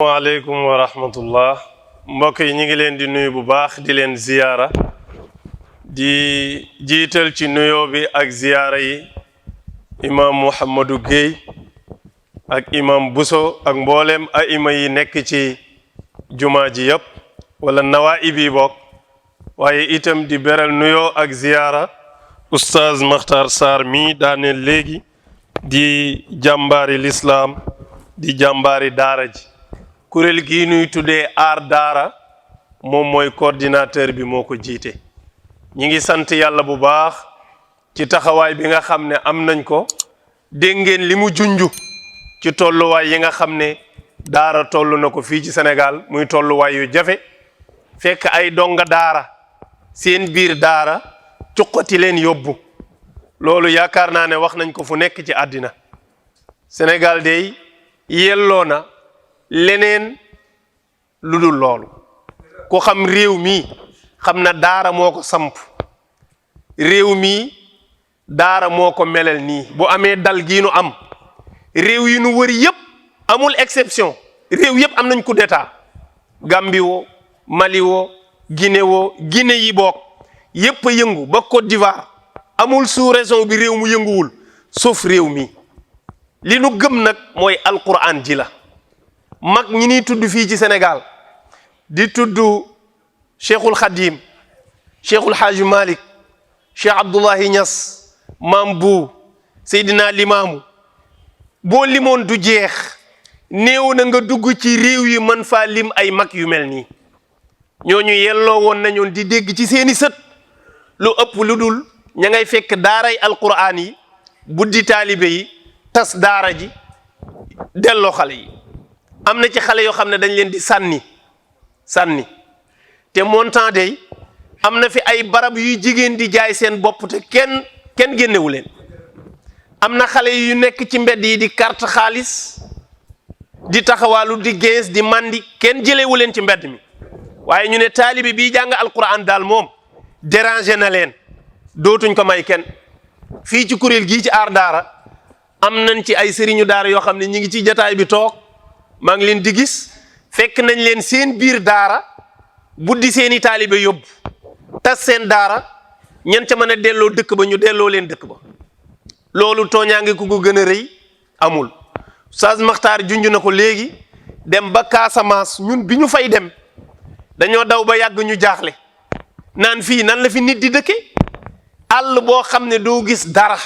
waaleykum wa rahmatullah mbokk yi ñu ngi leen di nuyu bu baax di leen ziyaara di jiital ci nuyoo bi ak ziyaara yi imam Mouhamadou Gueye ak imam Bousso ak mboolem aima yi nekk ci jumaa ji yëpp wala nawaib yi bokk waaye itam di beral nuyoo ak ziyaara oustaz Makhtar Sarr mi daaneel léegi di jàmbaari lislaam di jàmbaari daara ji kuréel gii nuy tuddee aar daara moom mooy coordinateur bi moo ko jiite ñi ngi sant yàlla bu baax ci taxawaay bi nga xam ne am nañ ko dégg ngeen li mu junju ci tolluwaay yi nga xam ne daara toll na ko fii ci Sénégal muy tolluwaay yu jafe fekk ay donga daara seen biir daara cuqati leen yóbbu loolu yaakaar naa ne wax nañ ko fu nekk ci àddina Sénégal day yelloo na leneen lu dul loolu ku xam réew mi xam na daara moo ko samp réew mi daara moo ko melal nii bu amee dal gii nu am réew yi nu wër yépp amul exception réew yépp am nañ coup d'état Gambie woo Mali woo Guinée yi bokk yépp a yëngu ba Côte d'Ivoire amul sous-région bi réew mu yënguwul sauf réew mi li nu gëm nag mooy alquran ji la mag ñi ni tudd fii ci Sénégal di tudd Cheikhul Khadim Cheikhul Hadji Malick Cheikh Abdoulahi Niass Maam Bu Seydina Limaamu boo limoon du jeex néew na nga dugg ci réew yi mën faa lim ay mag yu mel nii ñooñu yelloo woon nañoon di dégg ci seeni sët lu ëpp lu dul ña ngay fekk daaray alquran yi buddi taalibe yi tas daara ji delloo xale yi am na ci xale yoo xam ne dañ leen di sànni te montant day am na fi ay barab yuy jigéen di jaay seen bopp te kenn génnewu leen am na xale yu nekk ci mbedd yi di carte xaalis di taxawaalu di gens di mandi kenn jëlewu leen ci mbedd mi waaye ñu ne taalibi bii jàng alquran daal moom dérangé na leen dootuñ ko may kenn fii ci kuréel gii ci aar daara am nañ ci ay sëriñu daara yoo xam ne ñi ngi ci jataay bi toog maa ngi leen di gis fekk nañ leen seen biir daara buddi seeni taalibe yóbbu tas seen daara ñen ca mën a delloo dëkk ba ñu delloo leen dëkk ba loolu tooñaange ku ko gën a rëy amul Oustaz Makhtar junj na ko léegi dem ba Casamance ñun bi ñu fay dem dañoo daw ba yàgg ñu jaaxle naan fii nan la fi nit di dëkke àll boo xam ne doo gis dara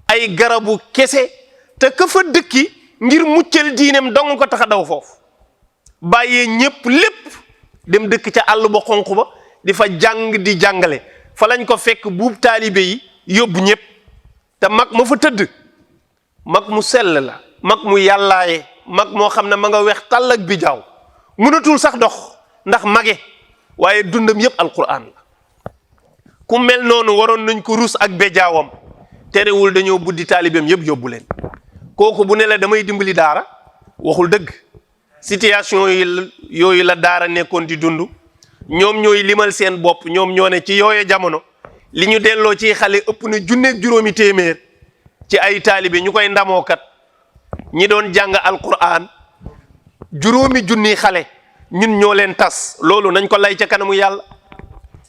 ay garabu kese te ka fa dëkki ngir muccal diineem dong ko tax a daw foofu bàyyee ñépp lépp dem dëkk ca àll ba xonq ba di fa jàng di jàngale fa lañ ko fekk buub taalibe yi yóbbu ñépp te mag ma fa tëdd mag mu sell la mag mu yàllaaye mag moo xam ne ma nga weex tàll ak bi jaaw mënatul sax dox ndax mage waaye dundam yépp alquran la ku mel noonu waroon nañ ko rus ak bejaawam terewul dañoo buddi taalibeem yépp yóbbu leen kooku bu ne la damay dimbali daara waxul dëgg situation yooyu la daara nekkoon di dund ñoom ñooy limal seen bopp ñoom ñoo ne ci yooye jamono li ñu delloo ci xale ëpp na junneeg juróomi téeméer ci ay taalibe ñu koy ndamookat ñi doon jàng alquran juróomi junni xale ñun ñoo leen tas loolu nañ ko lay ca kanamu yàlla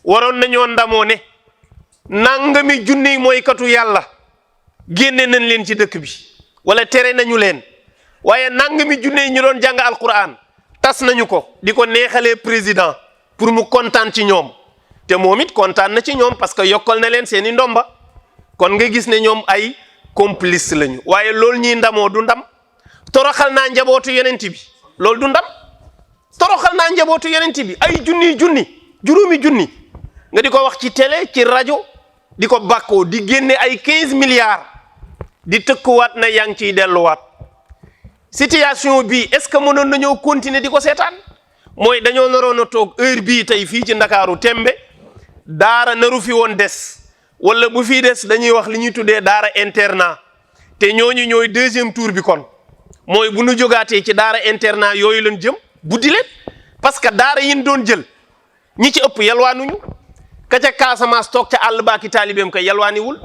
waroon nañoo ndamoo ne nangami junni mooy katu yàlla génne nañ leen ci dëkk bi wala tere nañu leen waaye nangami junne ñu doon jàng alquran tas nañu ko di ko neexalee président pour mu kontaan ci ñoom te moom it kontaan na ci ñoom parce que yokkal na leen seeni ndomba kon nga gis ne ñoom ay complice lañu waaye loolu ñuy ndamoo du ndam toroxal naa njabootu yonent bi loolu du ndam toroxal naa njabootu yonent bi ay junni juróomi junni nga di ko wax ci télé ci rajo di ko bàkkoo di génne ay 15 milliards di tëkkuwaat na yaa ngi ciy delluwaat situation bi est-ce que mënoon nañoo continuer di ko seetaan mooy dañoo naroon a toog heure bii tey fii ci Ndakaaru tembe daara naru fi woon des wala bu fii des dañuy wax li ñuy tuddee daara internat te ñooñu ñooy deuxième tour bi kon mooy bu nu jógaatee ci daara internat yooyu lañ jëm buddi leen parce que daara yin doon jël ñi ci ëpp yalwaanuñu ka ca Casamance toog ca àll baaki taalibeem koy yalwaaniwul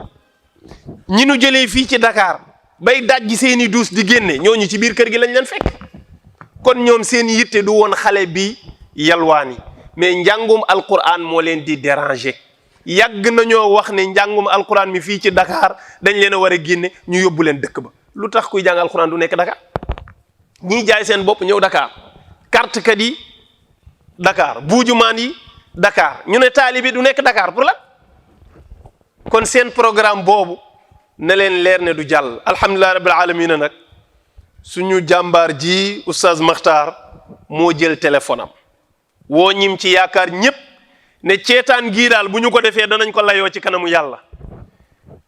ñi nu jëlee fii ci Dakar bay dajji seeni duus di génne ñooñu ci biir kër gi lañ leen fekk kon ñoom seen yitte du woon xale bi yalwaani mais njàngum alquran moo leen di déranger. yàgg nañoo wax ne njàngum alquran mi fii ci Dakar dañ leen a war a génne ñu yóbbu leen dëkk ba. lu tax kuy jàng alquran du nekk Dakar ñiy jaay seen bopp ñëw Dakar carte kat yi Dakar buujumaan yi Dakar ñu ne taalibi du nekk Dakar pour la kon seen programme boobu na leen leer ne du jàll. alhamdulilah rabbil alamina nag suñu jàmbaar ji oustaz Makhtar moo jël téléphone am woo ñim ci yaakaar ñépp ne ceetaan gii daal bu ñu ko defee danañ ko layoo ci kanamu yàlla.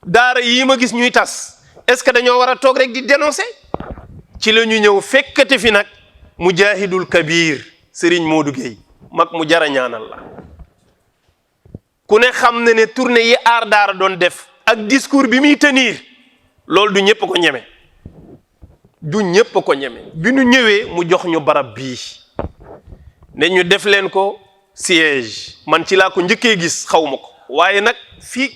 daara yii ma gis ñuy tas est-ce que dañoo war a toog rek di dénoncer ci la ñu ñëw fekkate fi nag mujahidul kabir Serigne Modou Gueye mag mu jara ñaanal la. ku ne xam ne tournée yi aar daara doon def ak discours bi muy tenir loolu du ñëpp ko ñeme du ñëpp ko ñeme bi ñu ñëwee mu jox ñu barab bii ne ñu def leen ko siège man ci laa ko njëkkee gis xawma ko waaye nag fi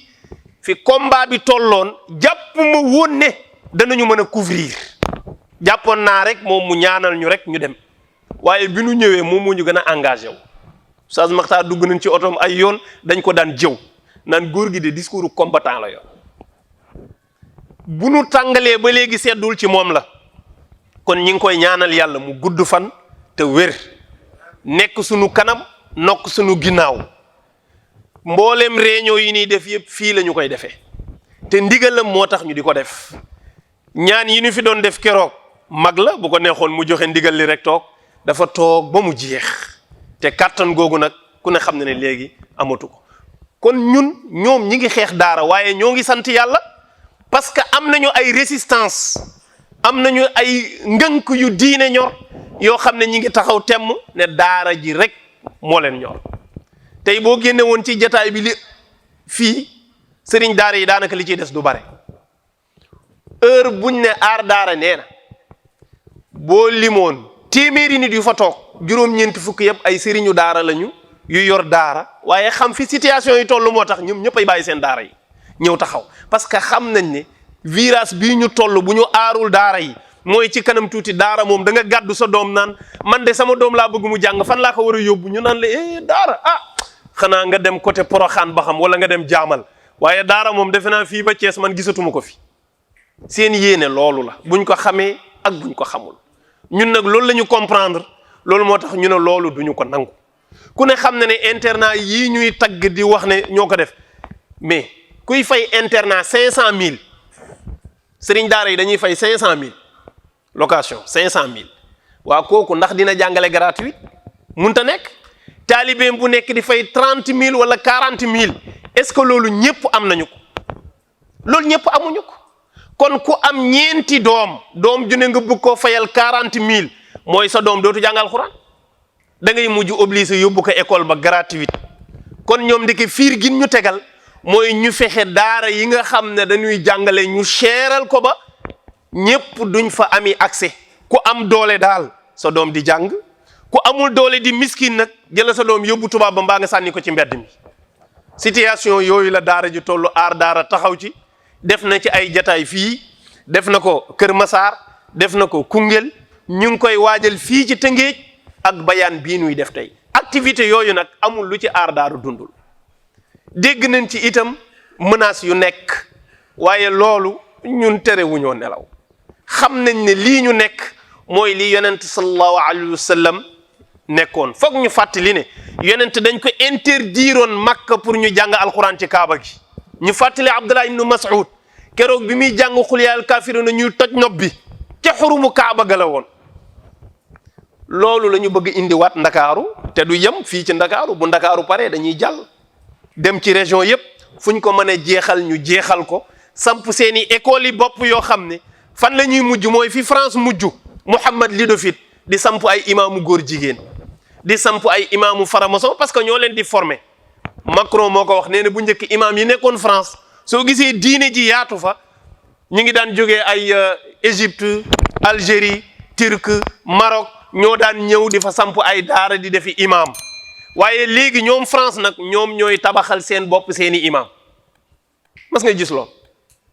combat bi tolloon jàpp ma woon ne danañu mën a couvrir jàppoon naa rek moom mu ñaanal ñu rek ñu dem waaye bi ñu ñëwee moom moo ñu gën a engagé wu. Oustaz Makhtar dugg nañ ci otoom ay yoon dañ ko daan jëw naan góor gi de discours combattant la yoon bu nu tàngalee ba léegi seddul ci moom la kon ñi ngi koy ñaanal yàlla mu gudd fan te wér nekk sunu kanam nokk sunu ginnaaw mboolem réunion yi ñuy def yëpp fii la ñu koy defee te ndigalam moo tax ñu di ko def ñaan yi ñu fi doon def keroog mag la bu ko neexoon mu joxe ndigal li rek toog dafa toog ba mu jeex te kàttan googu nag ku ne xam ne léegi amatu ko kon ñoom ñi ngi xeex daara waaye ñoo ngi sant yàlla parce que am nañu ay résistance am nañu ay ngënk yu diine ñor yoo xam ne ñi ngi taxaw temm ne daara ji rek moo leen ñor tey boo génne woon ci jataay bi li fii sëriñ daara yi daanaka li ciy des du bare heure buñ ne aar daara nee na boo limoon téeméeri nit yu fa toog juróom-ñeenti fukk yëpp ay sëriñu daara lañu yu yor daara waaye xam fi situation yi toll moo tax ñoom ñëpp ay bàyyi seen daara yi ñëw taxaw parce que xam nañ ne virage bii ñu toll bu ñu aarul daara yi mooy ci kanam tuuti daara moom da nga gàddu sa doom naan man de sama doom laa bëgg mu jàng fan laa ko war a yóbbu ñu naan la daara xanaa nga dem côté Poroxaan ba xam wala nga dem jaamal waaye daara moom defe naa fii ba Thiès man gisatuma ko fi seen yéene loolu la buñ ko xamee ak buñ ko xamul ñun nag loolu la ñu comprendre loolu moo tax ñu ne loolu duñu ko nangu ku ne xam ne internat yii ñuy tagg di wax ne ñoo ko def mais kuy fay internat 500000 sëriñ daara yi dañuy fay 500000 location 500000 waa kooku ndax dina jàngale gratuit munta nekk taalibeem bu nekk di fay 30000 wala 40000 est-ce que loolu ñëpp am nañu ko loolu ñëpp amuñu ko kon ku am ñeenti doom ju ne nga bëgg koo fayal 40000 mooy sa doom dootu jàngal Alxuraan da ngay mujj obligé yóbbu ko école ba gratuite kon ñoom ndeke fiir gin ñu tegal mooy ñu fexe daara yi nga xam ne dañuy jàngale ñu seeral ko ba ñëpp duñ fa ami accès ku am doole daal sa doom di jàng ku amul doole di miskin nag jëla sa doom yóbbu tubaab ba mbaa nga sànni ko ci mbedd mi situation yooyu la daara ji tollu aar daara taxaw ci def na ci ay jataay fii def na ko Kër Masaar def na ko Koungheul ñu ngi koy waajal fii ci Tëngéej ak bayaan bii nuy def tey activité yooyu nag amul lu ci aar daaru dundul dégg nañ ci itam menace yu nekk waaye loolu ñun terewuñoo nelaw xam nañ ne lii ñu nekk mooy li yonent sallallahu alayhi wa sallam nekkoon foog ñu fàttali ne yonent dañ ko interdiroon Makka pour ñu jàng alquran ci Kaaba gi ñu fàttali Abdullah ibnu Mas'ud keroog bi muy jàng xul yaa al kaafiruuna ñuy toj nopp bi ca xurumu Kaaba ga la woon loolu la ñu bëgg indiwaat ndakaaru te du yem fii ci ndakaaru bu ndakaaru pare dañuy jàll dem ci région yépp fu ñu ko mën a jeexal ñu jeexal ko samp seeni école yi bopp yoo xam ne fan la ñuy mujj mooy fi France mujj Mouhamad Lidofit di samp ay imaamu góor jigéen di samp ay imaamu faramason parce que ñoo leen di former Macron moo ko wax nee na bu njëkk imaam yi nekkoon France soo gisee diine ji yaatu fa ñu ngi daan jógee ay Égypte Algérie Turquie Maroc ñoo daan ñëw di fa samp ay daara di defi imam waaye léegi ñoom France nag ñoom ñooy tabaxal seen bopp seeni imam mas nga gis lool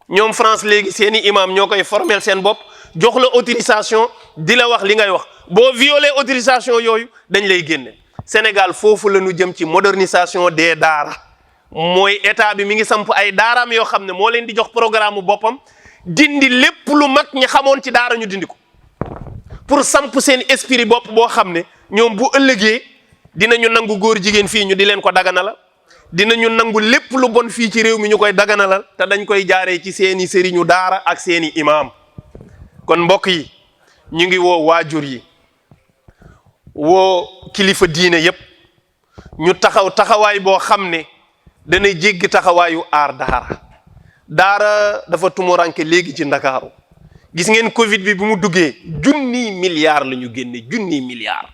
ñoom France léegi seeni imam ñoo koy formel seen bopp jox la autorisation di la wax li ngay wax boo violé autorisation yooyu dañ lay génne. Sénégal foofu la ñu jëm ci modernisation des daara mooy état bi mi ngi samp ay daaraam yoo xam ne moo leen di jox programme boppam dindi lépp lu mag ñi xamoon ci daara ñu dindi ko pour samp seen esprit bopp boo xam ne ñoom bu ëllëgee dinañu nangu góor jigéen fii ñu di leen ko daganalal dinañu nangu lépp lu bon fii ci réew mi ñu koy daganalal te dañ koy jaaree ci seeni sëriñu daara ak seeni imaam. kon mbokk yi ñu ngi woo waajur yi woo kilifa diine yépp ñu taxawaay boo xam ne dana jéggi taxawaayu aar daara dafa tumuranke léegi ci Ndakaaru gis ngeen Covid bi mu duggee junniy milliards la ñu génne junniy milliards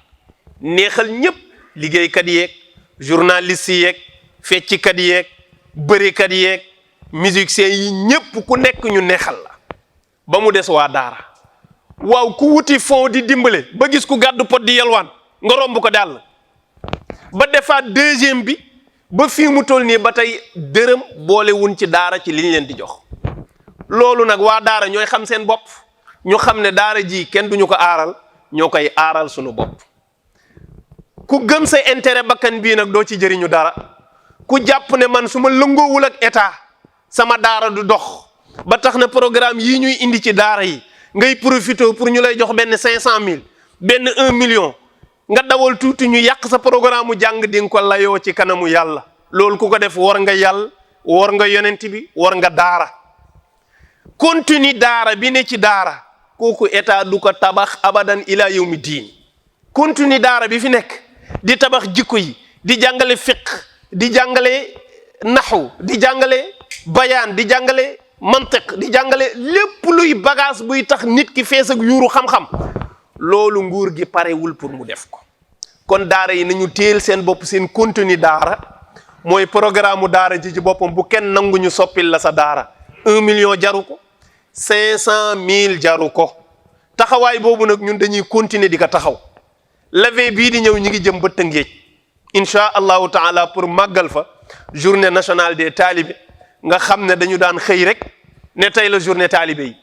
neexal ñëpp liggéeykat yeeg journaliste yeeg fecckat yeeg bërekat yeeg musiciens yi ñëpp ku nekk ñu neexal la ba mu des waa daara. waaw ku wuti fond di dimbale ba gis ku gàddu pot di yelwaan nga romb ko dàll ba defaat deuxième bi ba fii mu toll nii ba tey dërëm boole wun ci daara ci liñ leen di jox loolu nag waa daara ñooy xam seen bopp ñu xam ne daara ji kenn duñu ko aaral ñoo koy aaral sunu bopp ku gëm sa intérêt bakkan bii nag doo ci jëriñu dara ku jàpp ne man su ma lëngoowul ak état sama daara du dox ba tax na programme yii ñuy indi ci daara yi ngay profité pour ñu lay jox benn 500 000 benn 1 million nga dawal tuuti ñu yàq sa programme mu jàng di nga ko layoo ci kanamu yàlla loolu ku ko def war nga yàlla war nga yonent bi war nga daara continue daara bi ne ci daara kooku état du ko tabax abadan ila yawmi diin continue daara bi fi nekk di tabax jikko yi di jàngale fiqh di jàngale naxu di jàngale bayaan di jàngale mantiq di jàngale lépp luy bagage buy tax nit ki fees ak yuuru xam-xam loolu nguur gi parewul pour mu def ko kon daara yi nañu téel seen bopp seen contenu daara mooy programme mu daara ji ci boppam bu kenn nangu ñu soppil la sa daara 1 million jaru ko 500 000 jaru ko taxawaay boobu nag ñun dañuy continuer di ko taxaw levée bii di ñëw ñi ngi jëm ba Tëngéej incha allahu taala pour màggal fa journée nationale des talibés nga xam ne dañu daan xëy rek ne tey la journée talibé yi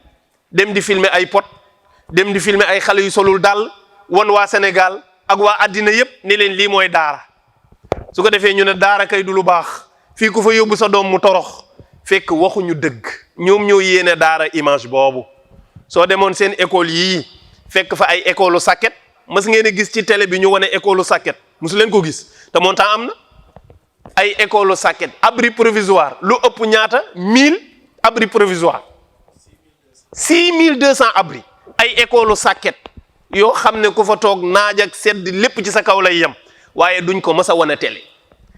dem di filmer ay pot dem di filmer ay xale yu solul dàll wan waa Sénégal ak waa addina yépp ne leen lii mooy daara su ko defee ñu ne daara kay du lu baax fii ku fa yóbbu sa doom mu torox fekk waxuñu dëgg ñoom ñoo yéene daara image boobu soo demoon seen école yii fekk fa ay école sàkket mas ngeen a gis ci télé bi ñu wane école sàkket mosu leen ko gis te montant am na ay école sàkket abri provisoire lu ëpp ñaata 1000 abri provisoire 6200 abri ay école sàkket yoo xam ne ku fa toog naaj ak sedd lépp ci sa kaw lay yem waaye duñ ko mës a wane télé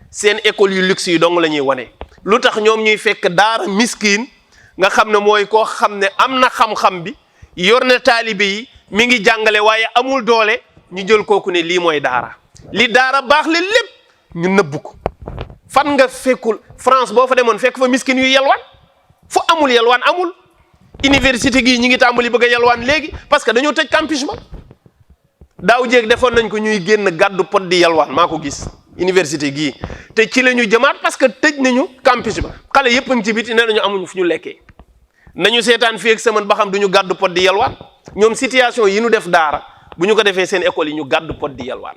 seen école yu luxe yi dong la ñuy wane lu tax ñoom ñuy fekk daara miskin nga xam ne mooy koo xam ne am na xam-xam bi yor na taalibe yi mi ngi jàngale waaye amul doole ñu jël kooku ne lii mooy daara li daara baax le lépp ñu nëbb ko fan nga fekkul France boo fa demoon fekk fa miskin yu yelwaan fu amul yelwaan amul université gii ñi ngi tàmbali bëgg a yelwaan léegi parce que dañoo tëj campus ba daaw jéeg defoon nañ ko ñuy génn gàddu pot di yelwaan maa ko gis université gii te ci la ñu jëmaat parce que tëj nañu campus ba xale yëpp a ngi ci biti nee nañu amuñu fu ñu lekkee nañu seetaan fii ak semaine ba xam du ñu gàddu pot di yelwaan ñoom situation yi ñu def daara bu ñu ko defee seen école yi ñu gàddu pot di yelwaan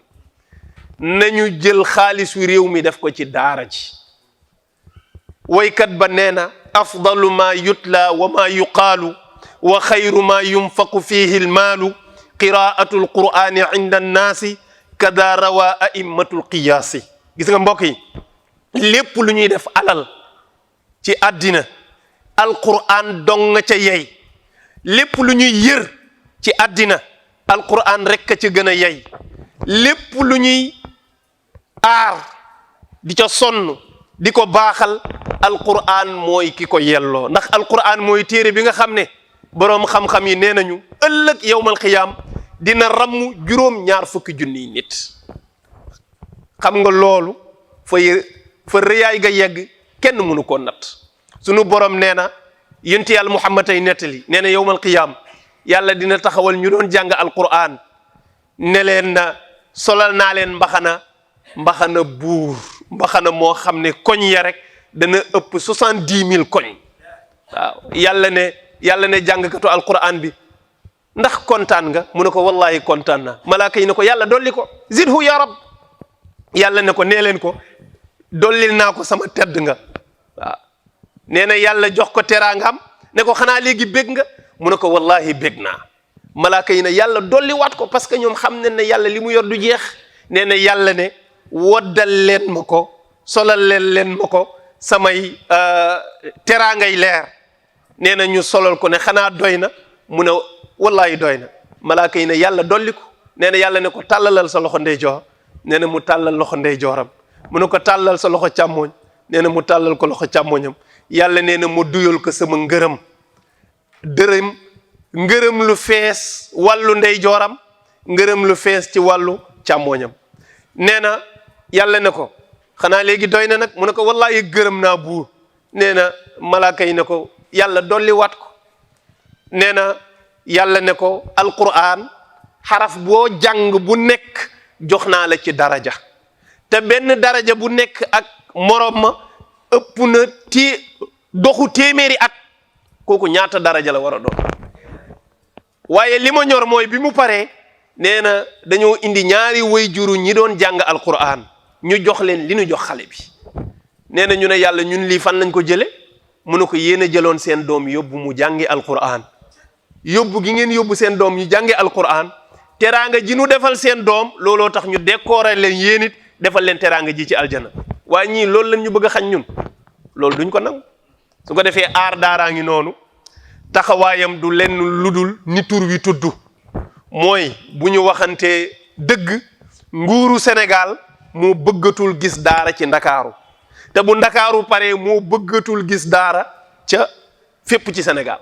nañu jël xaalisu réew mi def ko ci daara ji waykat ba nee na afdalu ma yutla wa ma yuqaalu wa xayru ma yunfaqu fihi almaalu qiraatu alqur'ani inda annaasi kada rawa aimmatul qiyaasi gis nga mbokk yi lépp lu ñuy def alal ci àddina alqur'an dong nga ca yey lépp lu ñuy yër ci àddina alqur'an rek ka ca gën a yey lépp lu ñuy aar di ca sonn di ko baaxal alqur'an mooy ki ko yelloo ndax alqur'an mooy téere bi nga xam ne boroom xam-xam yi nee nañu ëllëg yawmal qiyaam dina ramm 2 junniy nit xam nga loolu fa rëyaay ga yegg kenn mënu ko nat sunu borom nee na yonent yàlla Muhammad ay nettali nee na yawmal qiyaam yàlla dina taxawal ñu doon jàng alqur'an ne leen na solal naa leen mbaxana buur mbaxana moo xam ne koñ ya rek dana ëpp 70 000 koñ waaw yàlla ne jàngkatu alqur'an bi ndax kontaan nga mu ne ko wallahi kontaan naa malaaka yi ne ko yàlla dolli ko zidhu ya rab yàlla ne ko nee leen ko dollil naa ko sama tedd nga waaw nee na yàlla jox ko teraangam ne ko xanaa léegi bég nga mu ne ko wallahi bég naa malaaka yi ne yàlla dolli waat ko parce que ñoom xam nañ ne yàlla li mu yor du jeex nee na yàlla ne woddal leen ma ko solal leen ma ko samay teraangay leer nee na ñu solal ko ne xanaa doy na mu ne wallahi doy na malaaka yi ne yàlla dolli ko nee na yàlla ne ko tàllalal sa loxo ndeyjoor nee na mu tàllal loxo ndeyjooram mu ne ko tàllal sa loxo càmmooñ nee na mu tàllal ko loxo càmmooñam yàlla nee na mu duyal ko sama ngërëm dërëm ngërëm lu fees wàllu ndeyjooram ngërëm lu fees ci wàllu càmmooñam nee na yàlla ne ko xanaa léegi doy na nag mu ne ko wallahi gërëm naa buur nee na malaaka yi ne ko yàlla dolli waat ko nee na yàlla ne ko alquran xaraf boo jàng bu nekk jox naa la ci daraja te benn daraja bu nekk ak morom ma ëpp na doxu téeméeri at kooku ñaata daraja la war a doon waaye li ma ñor mooy bi mu paree nee na dañoo indi ñaari waajur ñi doon jàng alquran ñu jox leen li ñu jox xale bi nee na ñu ne yàlla ñun lii fan lañ ko jële mu ne ko yéen a jëloon seen doom yóbbu mu jàngi alquran yóbbu gi ngeen yóbbu seen doom ñu jàngi alquran teraanga ji nu defal seen doom looloo tax ñu décorer leen yéen it defal leen teraanga ji ci aljana waaye ñii loolu lañ ñu bëgg a xañ ñun loolu duñ ko nangu su ko defee aar daaraa ngi noonu taxawaayam du lenn ludul ni tur wi tudd mooy bu ñu waxantee dëgg nguuru Sénégal moo bëggatul gis daara ci ndakaaru te bu ndakaaru pare moo bëggatul gis daara ca fépp ci Sénégal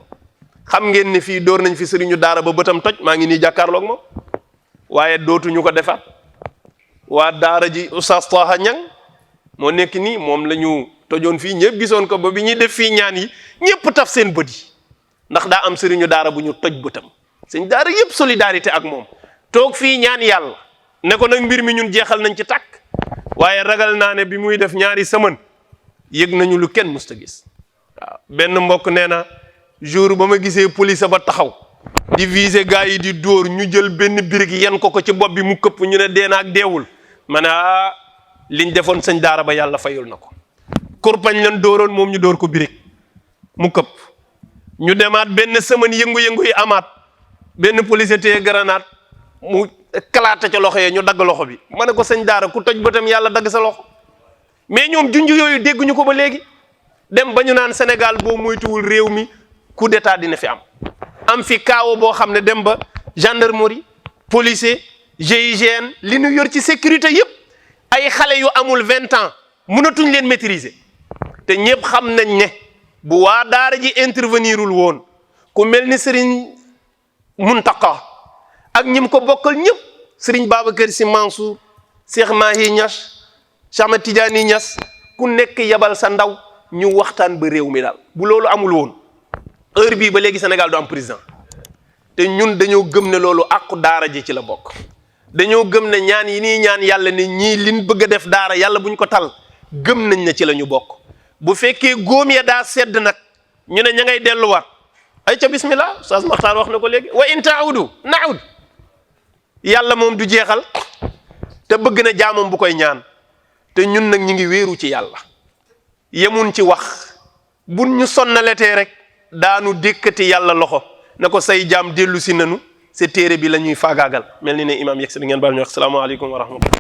xam ngeen ne fii door nañ fi sëriñu daara ba bëtam toj maa ngi nii jàkkaarloog moom waaye dootuñu ko defaat waa daara ji Oustaz Taha Niang moo nekk nii moom la ñu tojoon fii ñëpp gisoon ko ba bi ñuy def fii ñaan yi ñëpp taf seen bët yi ndax daa am sëriñu daara bu ñu toj bëtam sëñ daara yëpp solidarité ak moom toog fii ñaan yàlla ne ko nag mbir mi ñun jeexal nañ ci tàkk waaye ragal naa ne bi muy def ñaari semaine yëg nañu lu kenn musta gis waaw benn mbokk nee na jour ba ma gisee police ba taxaw di viser gars yi di dóor ñu jël benn birig yen ko ci bopp bi mu këpp ñu ne dee na ak deewul ma ne liñ defoon sëñ daara ba yàlla fayul na ko kurpañ leen dóoroon moom ñu dóor ko birig mu këpp ñu demaat benn semaine yëngu-yëngu yi amaat benn policier téye grenade mu kalaate ca loxo yee ñu dagg loxo bi ma ne ko sëñ daara ku toj bëtam yàlla dagg sa loxo mais ñoom junj yooyu dégguñu ko ba léegi dem ba ñu naan Sénégal boo moytuwul réew mi coup d'état dina fi am fi kaawo boo xam ne dem ba gendarmerie policier GIGN li ñu yor ci sécurité yëpp ay xale yu amul 20 ans mënatuñ leen maîtriser te ñëpp xam nañ ne bu waa daara ji intervenirul woon ku mel ni Serigne Muntaka ak ñim ko bokkal ñëpp Serigne Babacar Sy Mansour Cheikh Mahi Niass Cheikh Ahmed Tidiane Niass ku nekk yabal sa ndaw ñu waxtaan ba réew mi daal bu loolu amul woon heure bii ba léegi Sénégal du am président te ñun dañoo gëm ne loolu àqu daara ji ci la bokk dañoo gëm ne ñaan yi nii ñaan yàlla ne ñii liñ bëgg a def daara yàlla buñ ko tal gëm nañ ne ci la ñu bokk bu fekkee góom ya daa sedd nag ñu ne ña ngay delluwaat ay ca bismillah Oustaz Makhtar wax na ko léegi wa in taawudu naud yàlla moom du jeexal te bëgg na jaamam bu koy ñaan te ñun nag ñu ngi wéeru ci yàlla yemun ci wax buñ ñu sonnaletee rek daanu dékkati yàlla loxo na ko say jaam dellu si nanu sa téere bi la ñuy faagaagal mel ni ne imaam yegg si di ngeen baal ñu wax salaamaaleykum wa rahmatullah